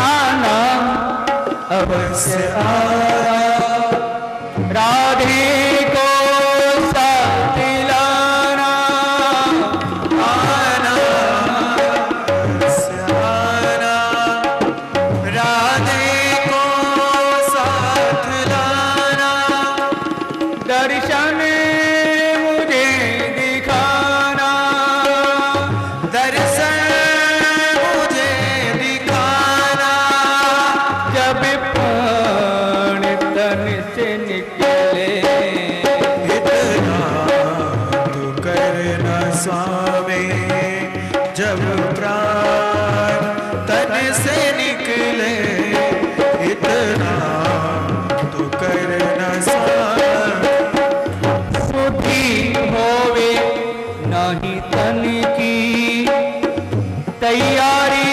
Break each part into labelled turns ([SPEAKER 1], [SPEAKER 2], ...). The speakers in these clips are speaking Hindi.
[SPEAKER 1] आना अवश्य आना, राधे को साथ लाना, आना अवश्य आना, राधे को साथ लाना, दर्शन मुझे दिखाना, दर्शन मुझे दिखाना, जब प्राण तन से निकले।
[SPEAKER 2] इतना तो करना स्वामी, जब प्राण तन से निकले, इतना तो करना स्वामी।
[SPEAKER 1] सुधी होवे नहीं तन की, तैयारी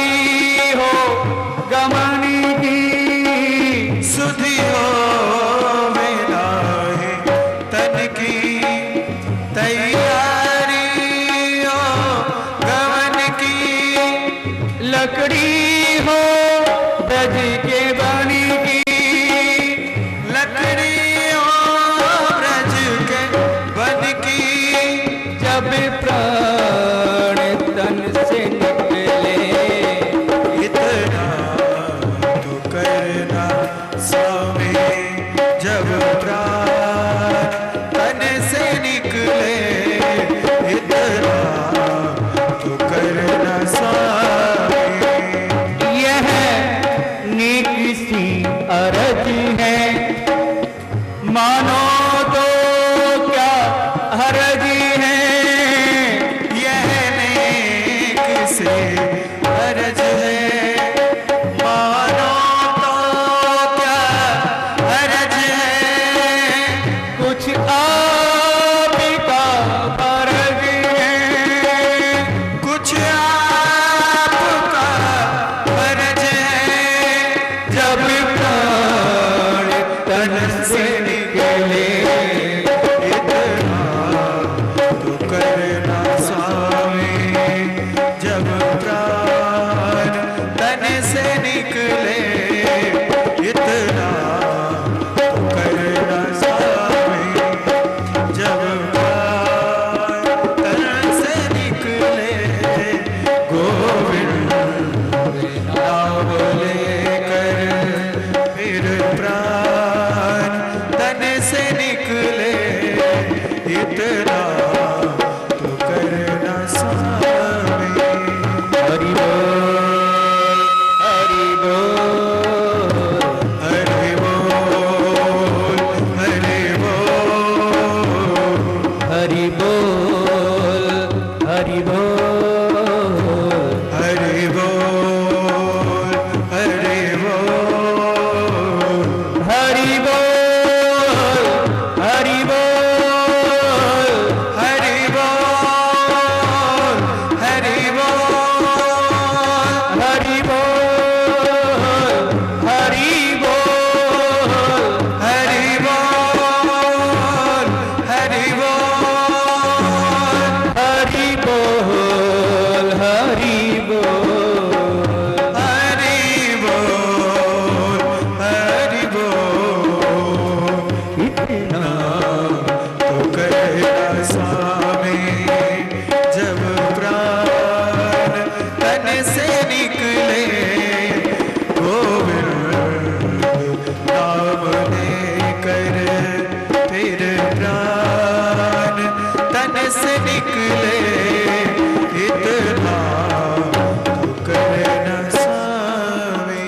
[SPEAKER 1] हो गमन की,
[SPEAKER 2] सुधि हो मेरा है तन की, तैयारी हो गमन की,
[SPEAKER 1] लकड़ी हो ब्रज के बनी की,
[SPEAKER 2] लकड़ी हो ब्रज के बन की,
[SPEAKER 1] जब प्राण तन से निकले।
[SPEAKER 2] इतना तो करना स्वामी, जब प्राण तन से निकले, इतना तो करना स्वामी।
[SPEAKER 1] यह नेक सी अरज है, मानो तो क्या हरज है।
[SPEAKER 2] यह नेक से अरज है, मानो तो क्या अरज है।
[SPEAKER 1] कुछ आपका फर्ज है,
[SPEAKER 2] कुछ आपका फर्ज है,
[SPEAKER 1] जब प्राण तन से निकले।
[SPEAKER 2] इतना तो करना स्वामी, जब प्राण तन से निकले, इतना तो करना स्वामी, जब प्राण तन से निकले, गोविंद नाम लेकर फिर प्राण तन से निकले, इतना तो करना स्वामी।
[SPEAKER 1] हरि बोल, हरि बोल,
[SPEAKER 2] हरि बोल, हरि बोल,
[SPEAKER 1] हरि बोल, हरि बोल,
[SPEAKER 2] हरि बोल, हरि बोल,
[SPEAKER 1] हरि बोल, हरि बोल,
[SPEAKER 2] हरि बोल, हरि बोल,
[SPEAKER 1] हरि बोल, हरि बोल,
[SPEAKER 2] हरि बोल, हरि बोल,
[SPEAKER 1] हरि बोल, हरि बोल,
[SPEAKER 2] हरि बोल, हरि बोल।
[SPEAKER 1] इतना
[SPEAKER 2] तो करना स्वामी, जब प्राण तन से निकले, गोविंद नाम लेकर फिर प्राण तन से निकले, इतना तो करना स्वामी।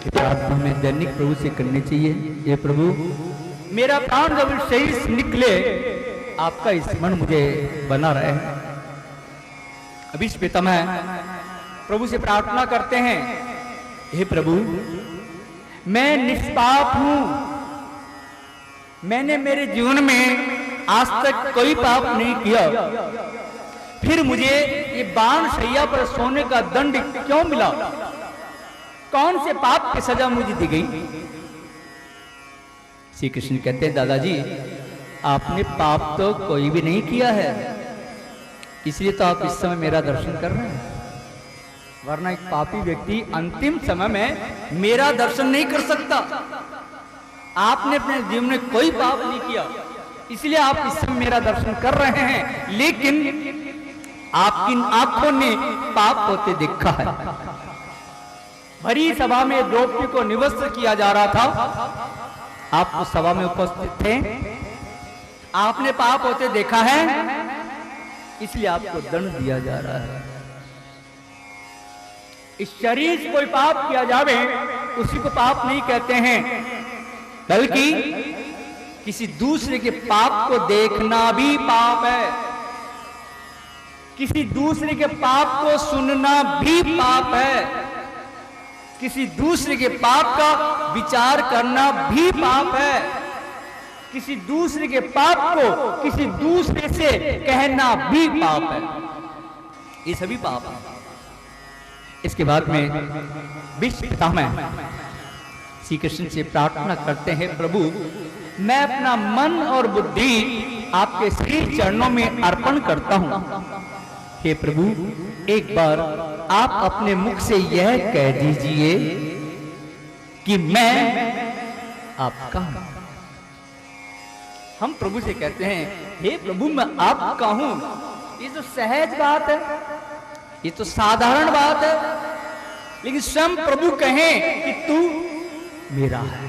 [SPEAKER 1] प्रार्थना में दैनिक प्रभु से करनी चाहिए। ये प्रभु, मेरा प्राण जब शरीर से निकले, आपका स्मरण मुझे बना रहे। अभी इस पितामह प्रभु से प्रार्थना करते हैं, हे प्रभु, मैं निष्पाप हूं, मैंने मेरे जीवन में आज तक कोई पाप नहीं किया, फिर मुझे ये बाण शैया पर सोने का दंड क्यों मिला? कौन से पाप की सजा मुझे दी गई? श्री कृष्ण कहते हैं, दादाजी आपने पाप तो कोई भी नहीं किया है, इसलिए तो आप इस समय मेरा दर्शन कर रहे हैं। वरना एक पापी व्यक्ति अंतिम समय में मेरा दर्शन नहीं कर सकता। आपने अपने जीवन में कोई पाप नहीं किया, इसलिए आप इस समय मेरा दर्शन कर रहे हैं, लेकिन आपकी आंखों ने पाप होते देखा है। भरी सभा में द्रौपदी को निवस्त्र किया जा रहा था, आप उस सभा में उपस्थित थे, आपने पाप होते देखा है, इसलिए आपको दंड दिया जा रहा है। इस शरीर से कोई पाप किया जावे उसी को पाप नहीं कहते हैं, बल्कि किसी दूसरे के पाप को देखना भी पाप है। किसी दूसरे के पाप को सुनना भी पाप है। किसी दूसरे के पाप का विचार करना भी पाप है। किसी दूसरे के पाप को किसी दूसरे से कहना भी पाप है। ये सभी पाप है। इसके बाद में विश्व पितामह श्री कृष्ण से प्रार्थना करते हैं, प्रभु मैं अपना मन और बुद्धि आपके श्री चरणों में अर्पण करता हूं। हे प्रभु, एक बार आप अपने मुख से यह कह दीजिए कि मैं आपका हूं। हम प्रभु से कहते हैं, हे प्रभु मैं आपका हूं। ये तो सहज बात है, ये तो साधारण बात है, लेकिन स्वयं प्रभु कहें कि तू मेरा है।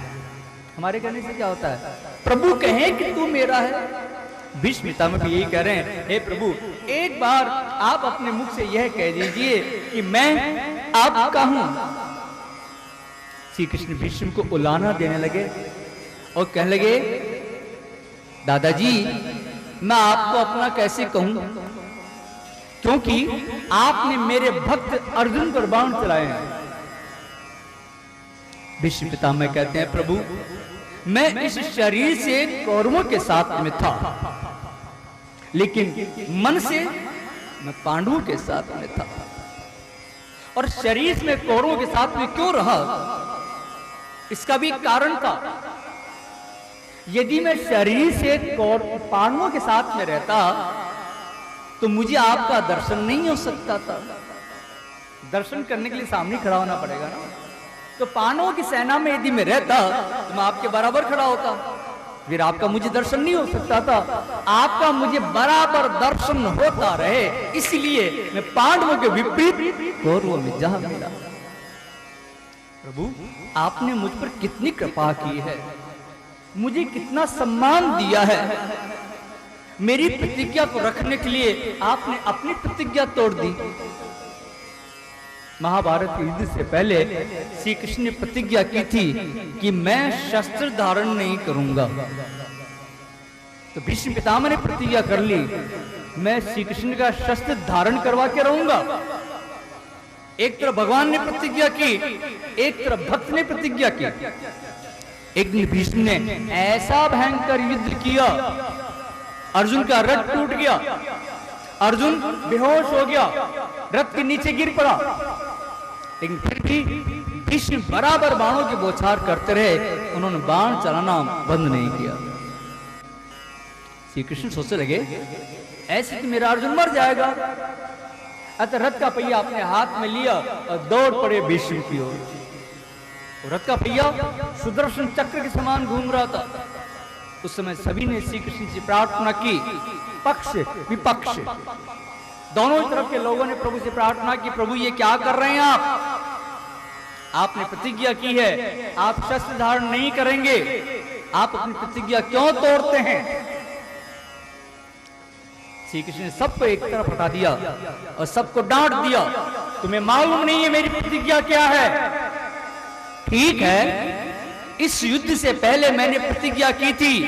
[SPEAKER 1] हमारे कहने से क्या होता है? प्रभु कहें कि तू मेरा है। भीष्म पितामह भी यही कह रहे हैं, हे प्रभु एक बार आप अपने मुख से यह कह दीजिए कि मैं आपका हूं। श्री कृष्ण भीष्म को उलाना देने लगे और कहने लगे, दादाजी मैं आपको अपना कैसे कहूं, क्योंकि आपने मेरे भक्त अर्जुन पर बाण चलाए हैं। भीष्म पितामह कहते हैं, प्रभु मैं इस शरीर से कौरवों के साथ में था, लेकिन मन से मैं पांडवों के साथ में था। और शरीर में कौरवों के साथ में क्यों रहा, इसका भी कारण था। यदि मैं शरीर से पांडवों के साथ में रहता तो मुझे आपका दर्शन नहीं हो सकता था। दर्शन करने के लिए सामने खड़ा होना पड़ेगा ना। तो पांडवों की सेना में यदि मैं रहता तो मैं आपके बराबर खड़ा होता, फिर आपका मुझे दर्शन नहीं हो सकता था। आपका मुझे बराबर दर्शन होता रहे, इसलिए मैं पांडवों के विपरीत कौरवों में जा मिला। प्रभु आपने मुझ पर कितनी कृपा की है, मुझे कितना सम्मान दिया है। मेरी प्रतिज्ञा को रखने के लिए आपने अपनी प्रतिज्ञा तोड़ दी। महाभारत युद्ध से पहले श्री कृष्ण ने प्रतिज्ञा की थी कि मैं शस्त्र धारण नहीं करूंगा। तो भीष्म पितामह ने प्रतिज्ञा कर ली, मैं श्री कृष्ण का शस्त्र धारण करवा के रहूंगा। एक तरफ भगवान ने प्रतिज्ञा की, एक तरफ भक्त ने प्रतिज्ञा की। एक दिन भीष्म ने ऐसा भयंकर युद्ध किया, अर्जुन का रथ टूट गया, अर्जुन बेहोश हो गया, रथ के नीचे गिर पड़ा। लेकिन फिर भी भीष्म बराबर बाणों की बौछार करते रहे, उन्होंने बाण चलाना बंद नहीं किया। श्री कृष्ण सोचने लगे, ऐसे तो मेरा अर्जुन मर जाएगा। अतः रथ का पहिया अपने हाथ में लिया और दौड़ पड़े भीष्म की ओर। रथ का पहिया सुदर्शन चक्र के समान घूम रहा था। उस समय सभी ने श्री कृष्ण से प्रार्थना की, पक्ष विपक्ष दोनों तरफ के लोगों ने प्रभु से प्रार्थना की, प्रभु ये क्या कर रहे हैं आप? आपने प्रतिज्ञा की है, आप शस्त्र धारण नहीं करेंगे, आप अपनी प्रतिज्ञा क्यों तोड़ते हैं? श्री कृष्ण ने सबको एक तरफ हटा दिया और सबको डांट दिया, तुम्हें मालूम नहीं है मेरी प्रतिज्ञा क्या है? ठीक है, इस युद्ध से पहले मैंने प्रतिज्ञा की थी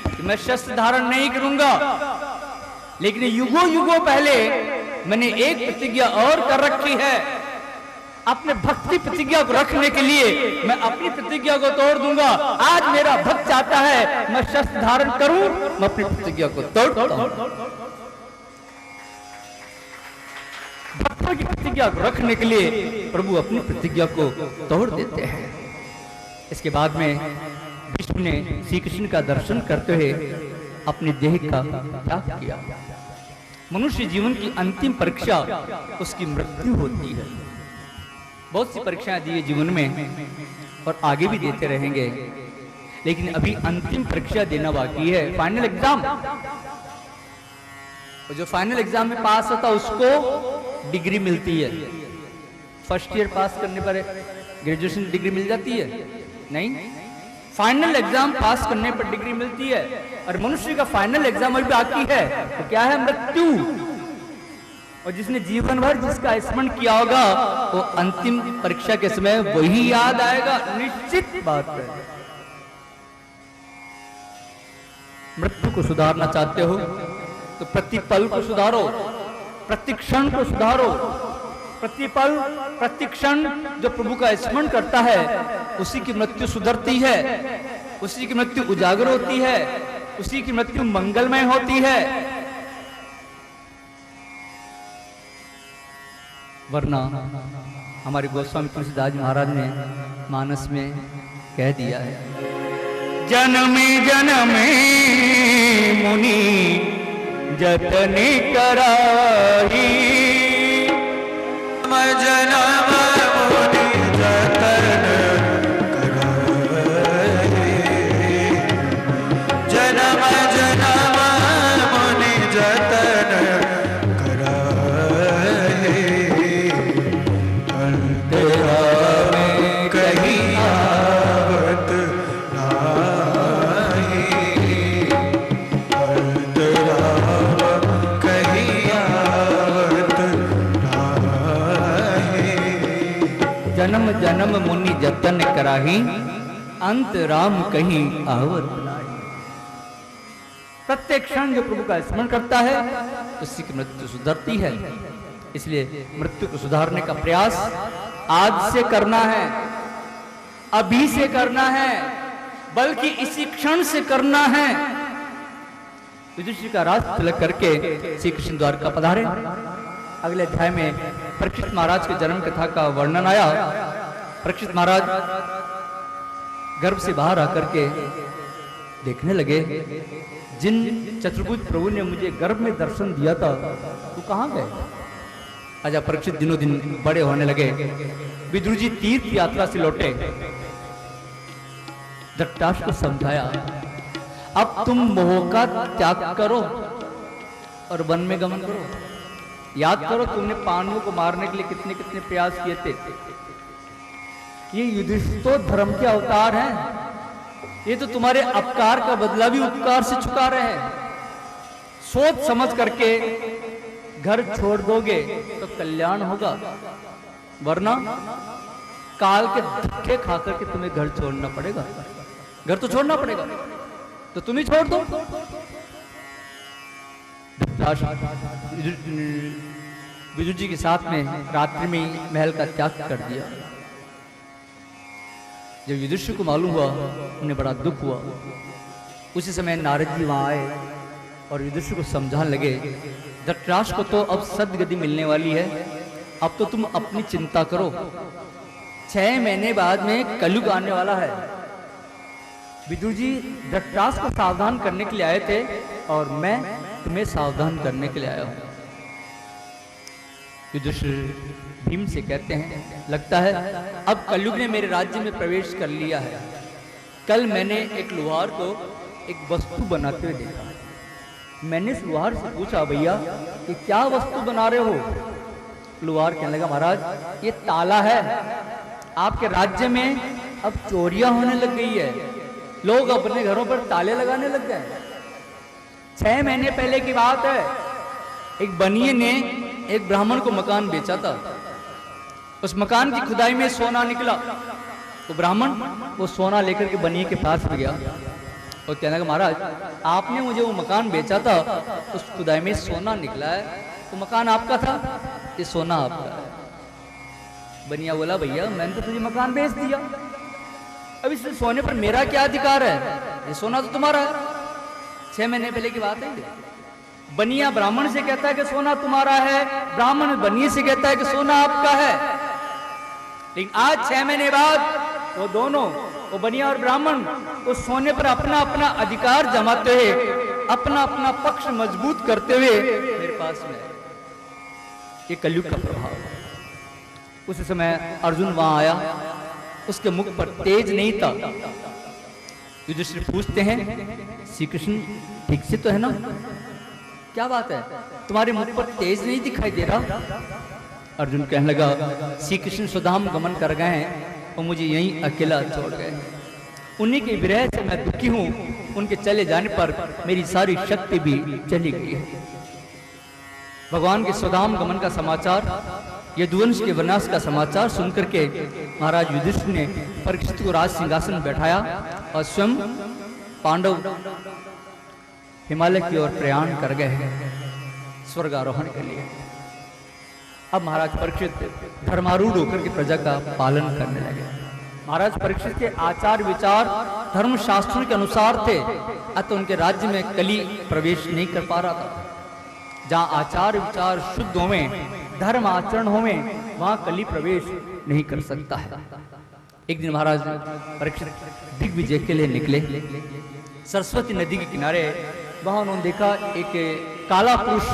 [SPEAKER 1] कि मैं शस्त्र धारण नहीं करूंगा, लेकिन युगों युगों पहले मैंने एक प्रतिज्ञा और कर रखी है। अपने भक्त की प्रतिज्ञा को रखने के लिए मैं अपनी प्रतिज्ञा को तोड़ दूंगा। आज मेरा भक्त चाहता है मैं शस्त्र धारण करूं, मैं अपनी प्रतिज्ञा को तोड़ता हूं। भक्तों की प्रतिज्ञा को रखने के लिए प्रभु अपनी प्रतिज्ञा को तोड़ देते हैं। इसके बाद में विष्णु ने श्री कृष्ण का दर्शन करते हुए अपने देह का त्याग किया। मनुष्य जीवन की अंतिम परीक्षा उसकी मृत्यु होती है। बहुत सी परीक्षाएं दी है जीवन में और आगे भी देते रहेंगे, लेकिन अभी अंतिम परीक्षा देना बाकी है, फाइनल एग्जाम। और जो फाइनल एग्जाम में पास होता है उसको डिग्री मिलती है। फर्स्ट ईयर पास करने पर ग्रेजुएशन डिग्री मिल जाती है? नहीं, फाइनल एग्जाम पास करने पर डिग्री मिलती है। और मनुष्य का फाइनल एग्जाम अभी बाकी है, तो क्या है? मृत्यु। और जिसने जीवन भर जिसका स्मरण किया होगा वो अंतिम परीक्षा के समय वही याद आएगा, निश्चित बात है। मृत्यु को सुधारना चाहते हो तो प्रतिपल को सुधारो, प्रतिक्षण को सुधारो। प्रतिपल प्रतिक्षण जो प्रभु का स्मरण करता है उसी की मृत्यु सुधरती है, उसी की मृत्यु उजागर होती है, उसी की मृत्यु मंगलमय होती है। वरना हमारे गोस्वामी तुलसीदास जी महाराज ने मानस में कह दिया है, जन्मे जन्मे मुनि जतन कराई,
[SPEAKER 2] जन्म मुनि जतन कराई, जन्म जन्म मुनि जतन कराई, अंतरा में कहीं आवत नाही, अंतरा कहीं आवत नाही।
[SPEAKER 1] जन्म जन्म मुनि जतन कराही, अंत राम कहीं आवत नाही। प्रत्येक क्षण जो प्रभु का स्मरण करता है उसी की मृत्यु सुधरती है। इसलिए मृत्यु को सुधारने का प्रयास आज से करना है, अभी से करना है, बल्कि इसी क्षण से करना है। युधिष्ठिर का राज तिलक करके श्री कृष्ण द्वारका पधारे। अगले अध्याय में परीक्षित महाराज के जन्म कथा का वर्णन आया। परीक्षित महाराज गर्भ से बाहर आकर के देखने लगे, जिन चतुर्भुज प्रभु ने मुझे गर्भ में दर्शन दिया था वो कहाँ गए? आजा परीक्षित दिनों दिन बड़े होने लगे। विदुर जी तीर्थ यात्रा से लौटे, धृतराष्ट्र को समझाया, अब तुम मोह का त्याग करो और वन में गमन करो। याद करो तुमने पांडवों को मारने के लिए कितने कितने प्रयास किए थे। ये युधिष्ठिर तो धर्म के अवतार हैं, ये तो तुम्हारे अपकार का बदला भी उपकार से चुका रहे हैं। सोच समझ करके घर छोड़ दोगे तो कल्याण होगा, वरना काल के धक्के खा करके तुम्हें घर छोड़ना पड़ेगा। घर तो छोड़ना पड़ेगा, तो तुम ही छोड़ दो। विदुर जी के साथ में रात्रि में महल का त्याग कर दिया। जब युधिष्ठिर को मालूम हुआ उन्हें बड़ा दुख हुआ। उसी समय नारद जी वहां आए और युधिष्ठिर को समझाने लगे, धृतराष्ट्र को तो अब सद्गति मिलने वाली है, अब तो तुम अपनी चिंता करो। 6 महीने बाद में कलयुग आने वाला है। विदुर जी धृतराष्ट्र को सावधान करने के लिए आए थे और मैं तुम्हें सावधान करने के लिए आया हूं। युधिष्ठिर भीम से कहते हैं, लगता है अब कलयुग ने मेरे राज्य में प्रवेश कर लिया है। कल मैंने एक लोहार को एक वस्तु बनाते हुए देखा। मैंने इस लोहार से पूछा, भैया ये क्या वस्तु बना रहे हो? लोहार कहने लगा, महाराज ये ताला है। आपके राज्य में अब चोरियां होने लग गई है, लोग अपने घरों पर ताले लगाने लग गए। 6 महीने पहले की बात है, एक बनिए ने एक ब्राह्मण को मकान बेचा था। उस मकान की खुदाई में सोना निकला, तो ब्राह्मण वो सोना लेकर के बनिए के पास में गया और कहने लगा, महाराज आपने मुझे वो मकान बेचा था, उस खुदाई में सोना निकला है, तो मकान आपका था, ये सोना आपका है। बनिया बोला, भैया मैंने तो तुझे मकान बेच दिया, अब इस सोने पर मेरा क्या अधिकार है? ये सोना तो तुम्हारा है। 6 महीने पहले की बात है। बनिया ब्राह्मण से कहता है कि सोना तुम्हारा है, ब्राह्मण बनिए से कहता है कि सोना आपका है। लेकिन आज 6 महीने बाद वो दोनों, वो बनिया और ब्राह्मण, उस सोने पर अपना अपना अधिकार जमाते हुए, अपना अपना पक्ष मजबूत करते हुए मेरे पास में। ये कलयुग का प्रभाव है। उस समय अर्जुन वहां आया, उसके मुख पर तेज नहीं था। युधिष्ठिर पूछते हैं, श्री कृष्ण ठीक से तो है ना? क्या बात है, तुम्हारे मुख पर तेज नहीं दिखाई दे रहा? अर्जुन कहने लगा, श्री कृष्ण सुधाम गमन कर गए हैं और मुझे यहीं अकेला छोड़ गए। उन्हीं के विरह से मैं दुखी हूं, उनके चले जाने पर मेरी सारी शक्ति भी चली गई है। भगवान के सुधाम गमन का समाचार, यदुवंश के विनाश का समाचार सुनकर के महाराज युधिष्ठिर ने परीक्षित को राज सिंहासन में बैठाया और स्वयं पांडव हिमालय की ओर प्रयाण कर गए हैं स्वर्गारोहण के लिए। अब महाराज परीक्षित धर्मारूढ़ होकर के प्रजा का पालन करने लगे। महाराज परीक्षित के आचार विचार धर्म शास्त्रों के अनुसार थे, अतः उनके राज्य में कली प्रवेश नहीं कर पा रहा था। जहाँ आचार विचार शुद्ध होवे, धर्म आचरण होवे, वहां कली प्रवेश नहीं कर सकता है। एक दिन महाराज परीक्षित दिग्विजय के लिए निकले। सरस्वती नदी के किनारे वहां उन्होंने देखा एक काला पुरुष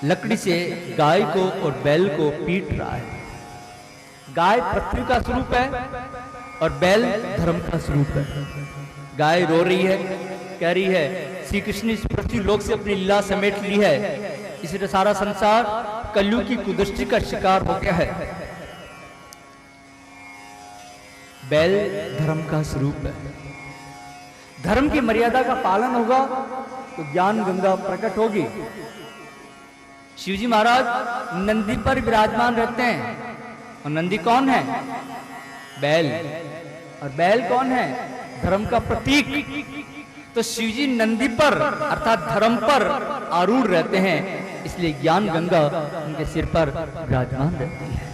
[SPEAKER 1] लकड़ी से गाय को और बैल को पीट रहा है। गाय पृथ्वी का स्वरूप है और बैल धर्म का स्वरूप है। गाय रो रही है, कह रही है श्री कृष्ण इस पृथ्वी लोक से अपनी लीला समेट ली है, इसलिए सारा संसार कलयुग की कुदृष्टि का शिकार हो गया है। बैल धर्म का स्वरूप है। धर्म की मर्यादा का पालन होगा तो ज्ञान गंगा प्रकट होगी। शिवजी महाराज नंदी पर विराजमान रहते हैं, और नंदी कौन है? बैल। और बैल कौन है? धर्म का प्रतीक। तो शिवजी नंदी पर अर्थात धर्म पर आरूढ़ रहते हैं, इसलिए ज्ञान गंगा उनके सिर पर विराजमान रहती है।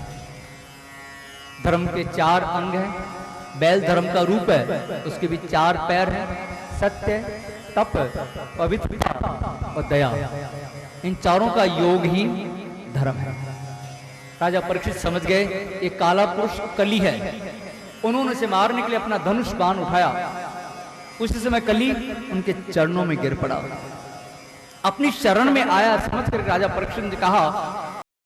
[SPEAKER 1] धर्म के 4 अंग हैं। बैल धर्म का रूप है, उसके भी 4 पैर हैं, सत्य, तप, पवित्रता और दया। इन चारों का योग ही धर्म है। राजा परीक्षित समझ गए ये काला पुरुष कली है। उन्होंने उसे मारने के लिए अपना धनुष बाण उठाया। उसी समय कली उनके चरणों में गिर पड़ा। अपनी शरण में आया समझ कर राजा परीक्षित ने कहा,